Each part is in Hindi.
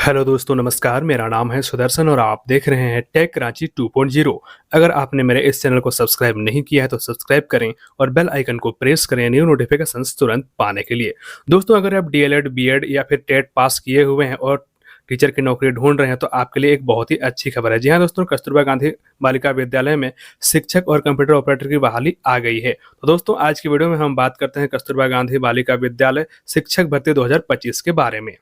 हेलो दोस्तों नमस्कार, मेरा नाम है सुदर्शन और आप देख रहे हैं टेक रांची 2.0। अगर आपने मेरे इस चैनल को सब्सक्राइब नहीं किया है तो सब्सक्राइब करें और बेल आइकन को प्रेस करें न्यू नोटिफिकेशंस तुरंत पाने के लिए। दोस्तों अगर आप डीएलएड, बीएड या फिर टेट पास किए हुए हैं और टीचर की नौकरी ढूंढ रहे हैं तो आपके लिए एक बहुत ही अच्छी खबर है। जी हाँ दोस्तों, कस्तूरबा गांधी बालिका विद्यालय में शिक्षक और कंप्यूटर ऑपरेटर की बहाली आ गई है। तो दोस्तों आज की वीडियो में हम बात करते हैं कस्तूरबा गांधी बालिका विद्यालय शिक्षक भर्ती 2025 के बारे में।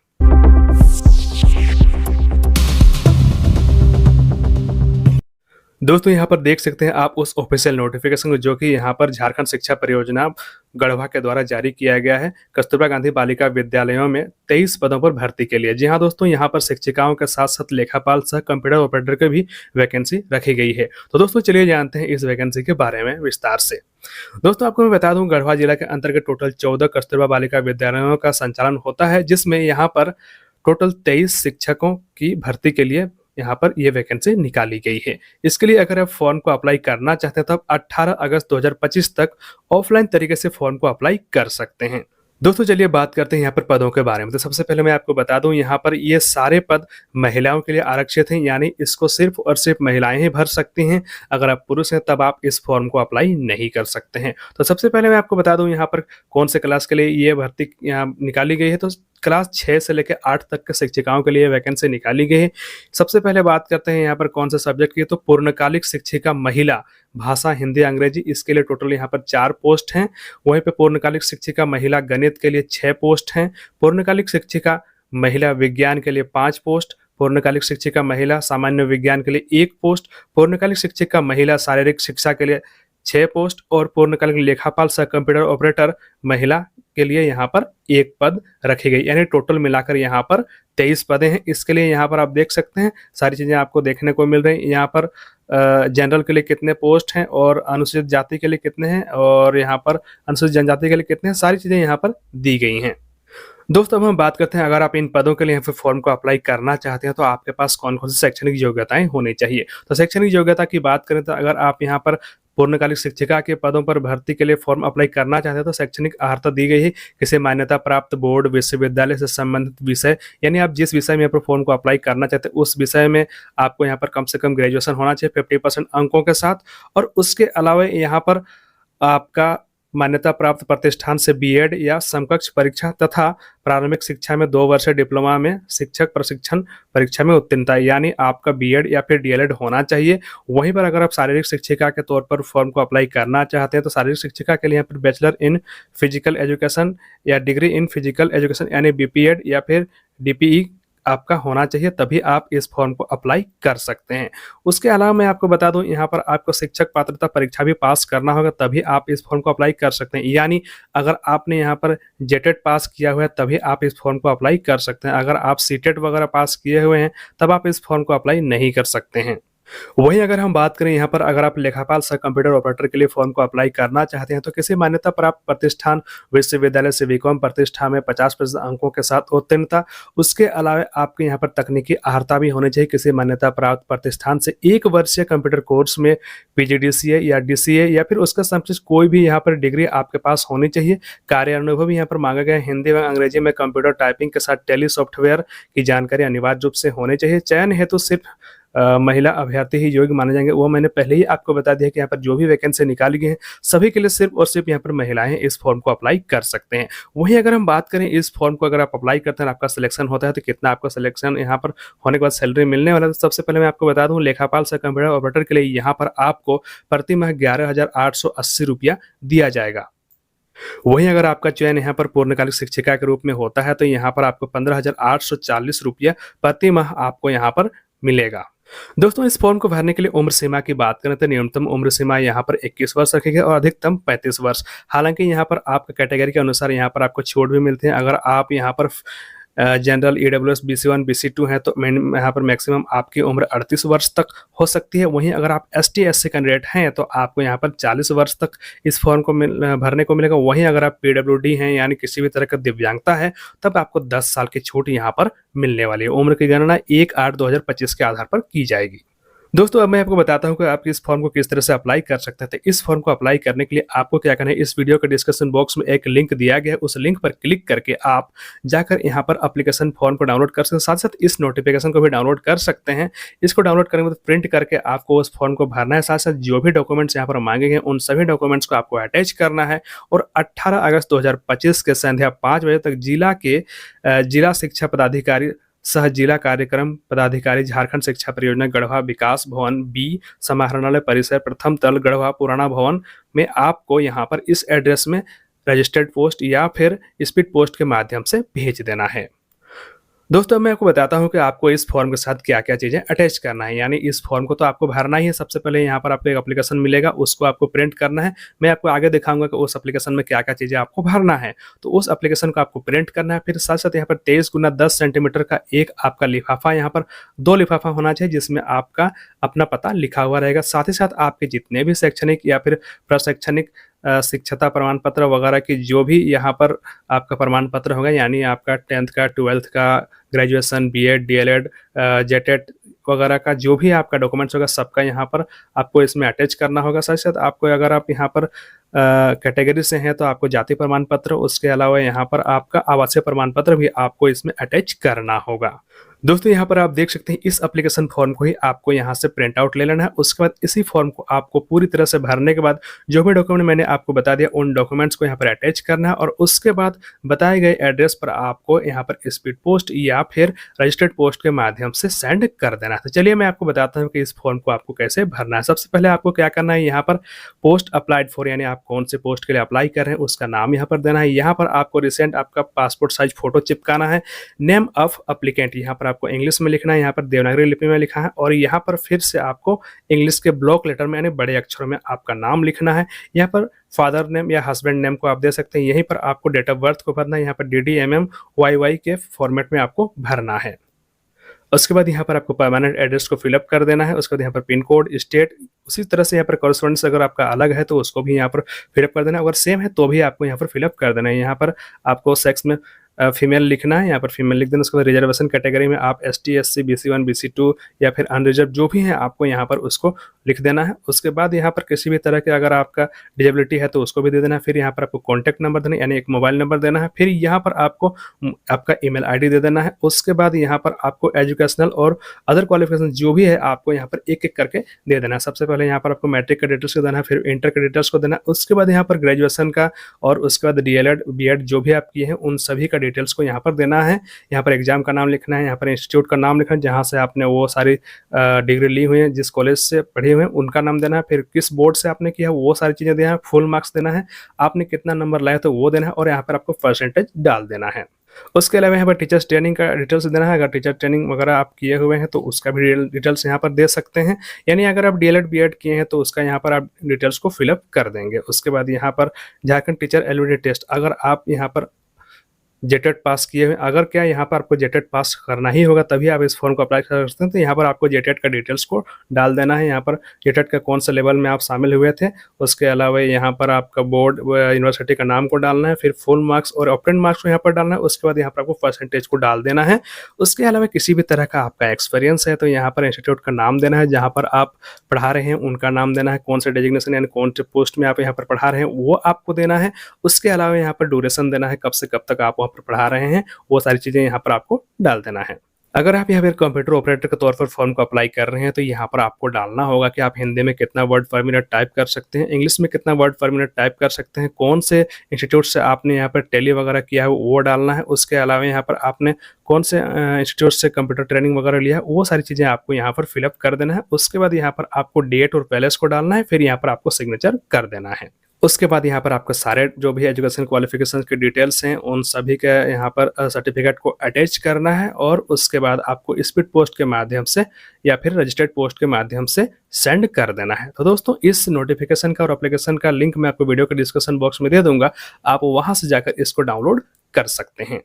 दोस्तों यहाँ पर देख सकते हैं आप उस ऑफिशियल नोटिफिकेशन को, जो कि यहाँ पर झारखंड शिक्षा परियोजना गढ़वा के द्वारा जारी किया गया है कस्तूरबा गांधी बालिका विद्यालयों में 23 पदों पर भर्ती के लिए। जी हाँ दोस्तों, यहाँ पर शिक्षिकाओं के साथ साथ लेखापाल सह कंप्यूटर ऑपरेटर की भी वैकेंसी रखी गई है। तो दोस्तों चलिए जानते हैं इस वैकेंसी के बारे में विस्तार से। दोस्तों आपको मैं बता दूं, गढ़वा जिला के अंतर्गत टोटल 14 कस्तूरबा बालिका विद्यालयों का संचालन होता है, जिसमें यहाँ पर टोटल 23 शिक्षकों की भर्ती के लिए यहाँ पर ये वैकेंसी निकाली गई है। इसके लिए अगर आप फॉर्म को अप्लाई करना चाहते हैं तो आप 18 अगस्त 2025 तक ऑफलाइन तरीके से फॉर्म को अप्लाई कर सकते हैं। दोस्तों चलिए बात करते हैं यहाँ पर पदों के बारे में। तो सबसे पहले मैं आपको बता दूं, यहाँ पर ये सारे पद महिलाओं के लिए आरक्षित हैं, यानी इसको सिर्फ और सिर्फ महिलाएं ही भर सकती हैं। अगर आप पुरुष हैं तब आप इस फॉर्म को अप्लाई नहीं कर सकते हैं। तो सबसे पहले मैं आपको बता दूं यहाँ पर कौन से क्लास के लिए ये भर्ती यहाँ निकाली गई है। तो क्लास 6 से लेकर 8 तक के शिक्षिकाओं के लिए वैकेंसी निकाली गई है। सबसे पहले बात करते हैं यहाँ पर कौन से सब्जेक्ट की। तो पूर्णकालिक शिक्षिका महिला भाषा हिंदी अंग्रेजी, इसके लिए टोटल यहाँ पर 4 पोस्ट हैं। वहीं पे पूर्णकालिक शिक्षिका महिला गणित के लिए 6 पोस्ट हैं। पूर्णकालिक शिक्षिका महिला विज्ञान के लिए 5 पोस्ट। पूर्णकालिक शिक्षिका महिला सामान्य विज्ञान के लिए 1 पोस्ट। पूर्णकालिक शिक्षिका महिला शारीरिक शिक्षा के लिए 6 पोस्ट और पूर्णकालिक लेखापाल सह कंप्यूटर ऑपरेटर महिला के लिए यहाँ पर 1 पद रखी गई, यानी टोटल मिलाकर यहाँ पर 23 पदें हैं। इसके लिए यहाँ पर आप देख सकते हैं सारी चीजें आपको देखने को मिल रही हैं। यहाँ पर जनरल के लिए कितने पोस्ट हैं और अनुसूचित जाति के लिए कितने हैं और यहाँ पर अनुसूचित जनजाति के लिए कितने हैं, सारी चीजें यहाँ पर दी गई हैं। दोस्तों अब हम बात करते हैं, अगर आप इन पदों के लिए यहाँ पे फॉर्म को अप्लाई करना चाहते हैं तो आपके पास कौन कौन सी शैक्षणिक योग्यताएं होनी चाहिए। तो शैक्षणिक योग्यता की बात करें तो अगर आप यहाँ पर पूर्णकालिक शिक्षिका के पदों पर भर्ती के लिए फॉर्म अप्लाई करना चाहते हैं तो शैक्षणिक अर्हता दी गई है किसी मान्यता प्राप्त बोर्ड विश्वविद्यालय से संबंधित विषय, यानी आप जिस विषय में यहाँ पर फॉर्म को अप्लाई करना चाहते हैं उस विषय में आपको यहाँ पर कम से कम ग्रेजुएशन होना चाहिए 50% अंकों के साथ। और उसके अलावा यहाँ पर आपका मान्यता प्राप्त प्रतिष्ठान से बीएड या समकक्ष परीक्षा तथा प्रारंभिक शिक्षा में 2 वर्ष डिप्लोमा में शिक्षक प्रशिक्षण परीक्षा में उत्तीर्णता, यानी आपका बीएड या फिर डीएलएड होना चाहिए। वहीं पर अगर आप शारीरिक शिक्षिका के तौर पर फॉर्म को अप्लाई करना चाहते हैं तो शारीरिक शिक्षिका के लिए यहाँ पर बैचलर इन फिजिकल एजुकेशन या डिग्री इन फिजिकल एजुकेशन यानी बीपीएड या फिर डीपीई आपका होना चाहिए, तभी आप इस फॉर्म को अप्लाई कर सकते हैं। उसके अलावा मैं आपको बता दूं, यहाँ पर आपको शिक्षक पात्रता परीक्षा भी पास करना होगा, तभी आप इस फॉर्म को अप्लाई कर सकते हैं। यानी अगर आपने यहाँ पर जेटेट पास किया हुआ है तभी आप इस फॉर्म को अप्लाई कर सकते हैं। अगर आप सीटेट वगैरह पास किए हुए हैं तब आप इस फॉर्म को अप्लाई नहीं कर सकते हैं। वहीं अगर हम बात करें यहाँ पर, अगर आप लेखापाल सह कंप्यूटर ऑपरेटर के लिए फॉर्म को अप्लाई करना चाहते हैं तो किसी मान्यता प्राप्त प्रतिष्ठान विश्वविद्यालय से बीकॉम प्रतिष्ठा में 50% अंकों के साथ उत्तीर्णता। उसके अलावा आपके यहाँ पर तकनीकी अर्हता भी होनी चाहिए किसी मान्यता प्राप्त प्रतिष्ठान से 1 वर्षीय कंप्यूटर कोर्स में पीजीडीसीए या डीसीए या फिर उसका समकक्ष कोई भी यहाँ पर डिग्री आपके पास होनी चाहिए। कार्य अनुभव भी यहाँ पर मांगा गया है। हिंदी व अंग्रेजी में कंप्यूटर टाइपिंग के साथ टेली सॉफ्टवेयर की जानकारी अनिवार्य रूप से होनी चाहिए। चयन हेतु सिर्फ महिला अभ्यर्थी ही योग्य माने जाएंगे। वो मैंने पहले ही आपको बता दिया कि यहाँ पर जो भी वैकेंसी निकाली गई है सभी के लिए सिर्फ और सिर्फ यहाँ पर महिलाएं इस फॉर्म को अप्लाई कर सकते हैं। वहीं अगर हम बात करें इस फॉर्म को अगर आप अप्लाई करते हैं आपका सिलेक्शन होता है तो कितना आपका सिलेक्शन यहाँ पर होने के बाद सैलरी मिलने वाला है। तो सबसे पहले मैं आपको बता दूं, लेखापाल सह कंप्यूटर ऑपरेटर के लिए यहाँ पर आपको प्रति माह 11,880 रुपया दिया जाएगा। वहीं अगर आपका चयन यहाँ पर पूर्णकालिक शिक्षिका के रूप में होता है तो यहाँ पर आपको 15,840 रुपया प्रति माह आपको यहाँ पर मिलेगा। दोस्तों इस फॉर्म को भरने के लिए उम्र सीमा की बात करें तो न्यूनतम उम्र सीमा यहाँ पर 21 वर्ष रखी गई और अधिकतम 35 वर्ष। हालांकि यहाँ पर आपका कैटेगरी के अनुसार यहाँ पर आपको छूट भी मिलते हैं। अगर आप यहाँ पर जनरल ईडब्ल्यूएस BC1 BC2 है तो यहाँ पर मैक्सिमम आपकी उम्र 38 वर्ष तक हो सकती है। वहीं अगर आप ST SC कैंडिडेट हैं तो आपको यहाँ पर 40 वर्ष तक इस फॉर्म को भरने को मिलेगा। वहीं अगर आप PWD हैं यानी किसी भी तरह का दिव्यांगता है तब आपको 10 साल की छूट यहाँ पर मिलने वाली है। उम्र की गणना 1/8/2025 के आधार पर की जाएगी। दोस्तों, अब मैं आपको बताता हूँ कि आप इस फॉर्म को किस तरह से अप्लाई कर सकते हैं। तो इस फॉर्म को अप्लाई करने के लिए आपको क्या करना है, इस वीडियो के डिस्क्रिप्शन बॉक्स में एक लिंक दिया गया है, उस लिंक पर क्लिक करके आप जाकर यहाँ पर एप्लीकेशन फॉर्म को डाउनलोड कर सकते हैं, साथ-साथ इस नोटिफ़िकेशन को भी डाउनलोड कर सकते हैं। इसको डाउनलोड करने के बाद प्रिंट करके आपको उस फॉर्म को भरना है, साथ-साथ जो भी डॉक्यूमेंट्स यहाँ पर माँगे गए हैं, उन सभी डॉक्यूमेंट्स को आपको अटैच करना है और 18 अगस्त 2025 के संध्या 5 बजे तक जिला शिक्षा पदाधिकारी सह जिला कार्यक्रम पदाधिकारी झारखंड शिक्षा परियोजना गढ़वा विकास भवन बी समाहरणालय परिसर प्रथम तल गढ़वा पुराना भवन में आपको यहाँ पर इस एड्रेस में रजिस्टर्ड पोस्ट या फिर स्पीड पोस्ट के माध्यम से भेज देना है। दोस्तों, मैं आपको बताता हूँ कि आपको इस फॉर्म के साथ क्या-क्या चीज़ें अटैच करना है। यानी इस फॉर्म को तो आपको भरना ही है। सबसे पहले यहाँ पर आपको एक एप्लीकेशन मिलेगा, उसको आपको प्रिंट करना है। मैं आपको आगे दिखाऊँगा कि उस एप्लीकेशन में क्या-क्या चीज़ें आपको भरना है। तो उस एप्लीकेशन को आपको प्रिंट करना है। फिर साथ-साथ यहाँ पर 23 गुना 10 सेंटीमीटर का एक आपका लिफाफा, यहाँ पर 2 लिफाफा होना चाहिए जिसमें आपका अपना पता लिखा हुआ रहेगा। साथ ही साथ आपके जितने भी शैक्षणिक या फिर प्रशैक्षणिक शिक्षता प्रमाण पत्र वगैरह की जो भी यहाँ पर आपका प्रमाण पत्र होगा, यानी आपका 10th का, 12th का, ग्रेजुएशन, बीएड, डीएलएड, जेटेट वगैरह का जो भी आपका डॉक्यूमेंट्स होगा, सबका यहाँ पर आपको इसमें अटैच करना होगा। साथ-साथ आपको अगर आप यहाँ पर कैटेगरी से हैं तो आपको जाति प्रमाण पत्र, उसके अलावा यहाँ पर आपका आवासीय प्रमाण पत्र भी आपको इसमें अटैच करना होगा। दोस्तों, यहाँ पर आप देख सकते हैं इस एप्लीकेशन फॉर्म को ही आपको यहाँ से प्रिंट आउट ले लेना है। उसके बाद इसी फॉर्म को आपको पूरी तरह से भरने के बाद जो भी डॉक्यूमेंट मैंने आपको बता दिया, उन डॉक्यूमेंट्स को यहाँ पर अटैच करना है और उसके बाद बताए गए एड्रेस पर आपको यहाँ पर स्पीड पोस्ट या फिर रजिस्टर्ड पोस्ट के माध्यम से सेंड कर देना है। तो चलिए मैं आपको बताता हूँ कि इस फॉर्म को आपको कैसे भरना है। सबसे पहले आपको क्या करना है, यहाँ पर पोस्ट अप्लाइड फॉर, यानी आप कौन से पोस्ट के लिए अप्लाई कर रहे हैं उसका नाम यहाँ पर देना है। यहाँ पर आपको रिसेंट आपका पासपोर्ट साइज फोटो चिपकाना है। नेम ऑफ एप्लीकेंट यहाँ पर आपको इंग्लिश में लिखना है, यहाँ पर देवनागरी लिपि में लिखा है और यहाँ पर फिर से आपको इंग्लिश के ब्लॉक लेटर में यानी बड़े अक्षरों में आपका नाम लिखना है। यहाँ पर फादर नेम या हस्बैंड नेम को आप दे सकते हैं। यहीं पर आपको डेट ऑफ बर्थ को भरना है, यहाँ पर DD YY के फॉर्मेट में आपको भरना है। उसके बाद यहाँ पर आपको परमानेंट एड्रेस को फिलअप कर देना है। उसके बाद यहाँ पर पिन कोड, स्टेट, उसी तरह से यहाँ पर कॉरेस्पॉन्डेंस अगर आपका अलग है तो उसको भी यहाँ पर फिलअप कर देना है। अगर सेम है तो भी आपको यहाँ पर फिलअप कर देना है। यहाँ पर आपको सेक्स में फीमेल लिखना है, यहाँ पर फीमेल लिख देना। उसके बाद रिजर्वेशन कैटेगरी में आप ST SC BC1 BC2 या फिर अनरिजर्व जो भी है आपको यहाँ पर उसको लिख देना है। उसके बाद यहाँ पर किसी भी तरह के अगर आपका डिजेबिलिटी है तो उसको भी दे देना है। फिर यहाँ पर आपको कॉन्टैक्ट नंबर देना है, यानी एक मोबाइल नंबर देना है। फिर यहाँ पर आपको आपका ईमेल ID दे देना है। उसके बाद यहाँ पर आपको एजुकेशनल और अदर क्वालिफिकेशन जो भी है आपको यहाँ पर एक-एक करके दे देना है। सबसे पहले यहाँ पर आपको मैट्रिक का डिटेल्स को देना है, फिर इंटर के डिटेल्स को देना है। उसके बाद यहाँ पर ग्रेजुएशन का और उसके बाद DLED BEd जो भी आप किए हैं उन सभी का डिटेल्स को यहाँ पर देना है। यहाँ पर एग्जाम का नाम लिखना है, यहाँ पर इंस्टीट्यूट का नाम लिखना है जहाँ से आपने वो सारी डिग्री ली हुई है, जिस कॉलेज से पढ़े हुए हैं उनका नाम देना है। फिर किस बोर्ड से आपने किया वो सारी चीज़ें देना है। फुल मार्क्स देना है, आपने कितना नंबर लाया तो वो देना है और यहाँ पर आपको परसेंटेज डाल देना है। उसके अलावा यहाँ पर टीचर्स ट्रेनिंग का डिटेल्स देना है। अगर टीचर ट्रेनिंग वगैरह आप किए हुए हैं तो उसका भी डिटेल्स यहाँ पर दे सकते हैं। यानी अगर आप DLED BEd किए हैं तो उसका यहाँ पर आप डिटेल्स को फिलअप कर देंगे। उसके बाद यहाँ पर झारखंड टीचर एलिजिबिलिटी टेस्ट, अगर आप यहाँ पर जेटेट पास किए हुए, अगर क्या यहाँ पर आपको जेटेट पास करना ही होगा तभी आप इस फॉर्म को अप्लाई कर सकते हैं। तो यहाँ पर आपको जेटेट का डिटेल्स को डाल देना है। यहाँ पर जेटेट का कौन सा लेवल में आप शामिल हुए थे, उसके अलावा यहाँ पर आपका बोर्ड यूनिवर्सिटी का नाम को डालना है, फिर फुल मार्क्स और ऑप्टेंड मार्क्स को यहाँ पर डालना है। उसके बाद यहाँ पर आपको परसेंटेज को डाल देना है। उसके अलावा किसी भी तरह का आपका एक्सपीरियंस है तो यहाँ पर इंस्टीट्यूट का नाम देना है, जहाँ पर आप पढ़ा रहे हैं उनका नाम देना है, कौन से डेजिग्नेशन यानी कौन से पोस्ट में आप यहाँ पर पढ़ा रहे हैं वो आपको देना है। उसके अलावा यहाँ पर ड्यूरेशन देना है, कब से कब तक आप वहाँ पर पढ़ा रहे हैं, वो सारी चीज़ें यहाँ पर आपको डाल देना है। अगर आप यहाँ पर कंप्यूटर ऑपरेटर के तौर पर फॉर्म को अप्लाई कर रहे हैं तो यहाँ पर आपको डालना होगा कि आप हिंदी में कितना वर्ड पर मिनट टाइप कर सकते हैं, इंग्लिश में कितना वर्ड पर मिनट टाइप कर सकते हैं, कौन से इंस्टीट्यूट से आपने यहाँ पर टैली वगैरह किया है वो डालना है। उसके अलावा यहाँ पर आपने कौन से इंस्टीट्यूट से कंप्यूटर ट्रेनिंग वगैरह लिया है वो सारी चीज़ें आपको यहाँ पर फिलअप कर देना है। उसके बाद यहाँ पर आपको डेट और पैलेस को डालना है, फिर यहाँ पर आपको सिग्नेचर कर देना है। उसके बाद यहाँ पर आपको सारे जो भी एजुकेशन क्वालिफिकेशन के डिटेल्स हैं उन सभी के यहाँ पर सर्टिफिकेट को अटैच करना है और उसके बाद आपको स्पीड पोस्ट के माध्यम से या फिर रजिस्टर्ड पोस्ट के माध्यम से सेंड कर देना है। तो दोस्तों, इस नोटिफिकेशन का और एप्लीकेशन का लिंक मैं आपको वीडियो के डिस्क्रिप्शन बॉक्स में दे दूंगा, आप वहाँ से जाकर इसको डाउनलोड कर सकते हैं।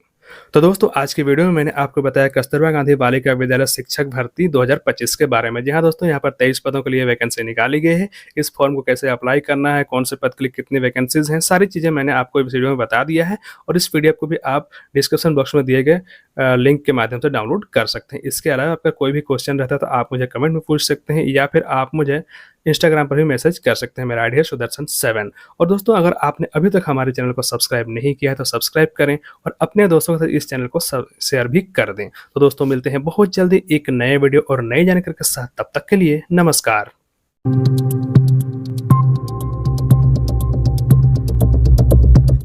तो दोस्तों, आज की वीडियो में मैंने आपको बताया कस्तूरबा गांधी बालिका विद्यालय शिक्षक भर्ती 2025 के बारे में। जी हाँ दोस्तों, यहाँ पर 23 पदों के लिए वैकेंसी निकाली गई है। इस फॉर्म को कैसे अप्लाई करना है, कौन से पद के लिए कितनी वैकेंसीज हैं, सारी चीज़ें मैंने आपको इस वीडियो में बता दिया है और इस PDF को भी आप डिस्क्रिप्शन बॉक्स में दिए गए लिंक के माध्यम से डाउनलोड कर सकते हैं। इसके अलावा आपका कोई भी क्वेश्चन रहता है तो आप मुझे कमेंट में पूछ सकते हैं या फिर आप मुझे इंस्टाग्राम पर भी मैसेज कर सकते हैं। मेरा आईडी है सुदर्शन7। और दोस्तों, अगर आपने अभी तक हमारे चैनल को सब्सक्राइब नहीं किया है तो सब्सक्राइब करें और अपने दोस्तों के साथ इस चैनल को शेयर भी कर दें। तो दोस्तों, मिलते हैं बहुत जल्दी एक नए वीडियो और नई जानकारी के साथ। तब तक के लिए नमस्कार।